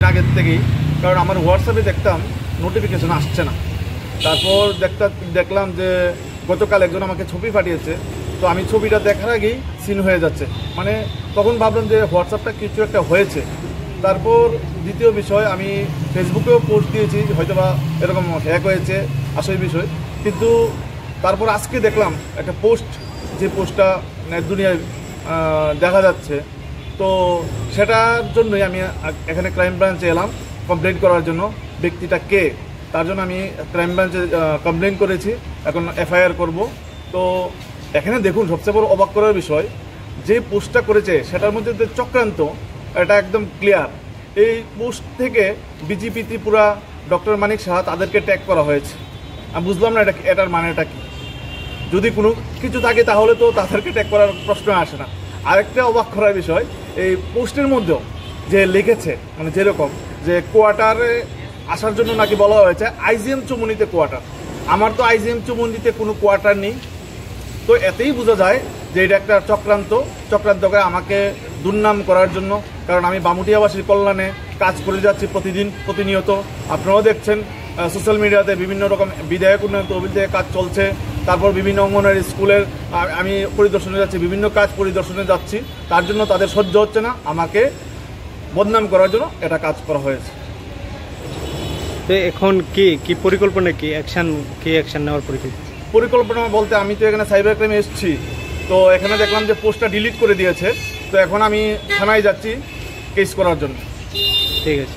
আগের থেকেই, কারণ আমার হোয়াটসঅ্যাপে দেখতাম নোটিফিকেশন আসছে না। তারপর দেখলাম যে গতকাল একজন আমাকে ছবি পাঠিয়েছে, তো আমি ছবিটা দেখার আগেই সিন হয়ে যাচ্ছে, মানে তখন ভাবলাম যে হোয়াটসঅ্যাপটা কিছু একটা হয়েছে। তারপর দ্বিতীয় বিষয়, আমি ফেসবুকেও পোস্ট দিয়েছি হয়তোবা এরকম হ্যাক হয়েছে আসল বিষয়, কিন্তু তারপর আজকে দেখলাম একটা পোস্ট, যে পোস্টটা দুনিয়ায় দেখা যাচ্ছে। তো সেটার জন্যই আমি এখানে ক্রাইম ব্রাঞ্চে এলাম কমপ্লেন করার জন্য। ব্যক্তিটা কে তার জন্য আমি ক্রাইম ব্রাঞ্চে কমপ্লেন করেছি, এখন এফআইআর করব। তো এখানে দেখুন, সবচেয়ে বড় অবাক করার বিষয়, যে পোস্টটা করেছে সেটার মধ্যে যে চক্রান্ত, এটা একদম ক্লিয়ার। এই পোস্ট থেকে বিজেপি ত্রিপুরা, ডক্টর মানিক সাহা তাদেরকে ট্যাগ করা হয়েছে। আমি বুঝলাম না এটার মানেটা কি। যদি কোনো কিছু থাকে তাহলে তো তাদেরকে ট্যাগ করার প্রশ্ন আসে না। আরেকটা অবাক করার বিষয়, এই পোস্টের মধ্যেও যে লিখেছে, মানে যেরকম যে কোয়ার্টারে আসার জন্য নাকি বলা হয়েছে আইজিএম চৌমুহনীতে কোয়ার্টার। আমার তো আইজিএম চৌমুহনীতে কোনো কোয়ার্টার নেই। তো এতেই বোঝা যায় যে এটা একটা চক্রান্ত করে আমাকে দুর্নাম করার জন্য। কারণ আমি বামুটিয়াবাসীর কল্যাণে কাজ করে যাচ্ছি প্রতিনিয়ত। আপনারাও দেখছেন সোশ্যাল মিডিয়াতে বিভিন্ন রকম বিধায়ক উন্নয়ন তহবিল কাজ চলছে। তারপর বিভিন্ন অঙ্গনওয়াড়ি স্কুলের আমি পরিদর্শনে যাচ্ছি, বিভিন্ন কাজ পরিদর্শনে যাচ্ছি। তার জন্য তাদের সহ্য হচ্ছে না, আমাকে বদনাম করার জন্য এটা কাজ করা হয়েছে। তো এখন কি পরিকল্পনা, কি অ্যাকশন নেওয়ার পরিকল্পনা বলতে, আমি তো এখানে সাইবার ক্রাইমে এসেছি, তো এখানে দেখলাম যে পোস্টটা ডিলিট করে দিয়েছে। তো এখন আমি থানায় যাচ্ছি কেস করার জন্য। ঠিক আছে।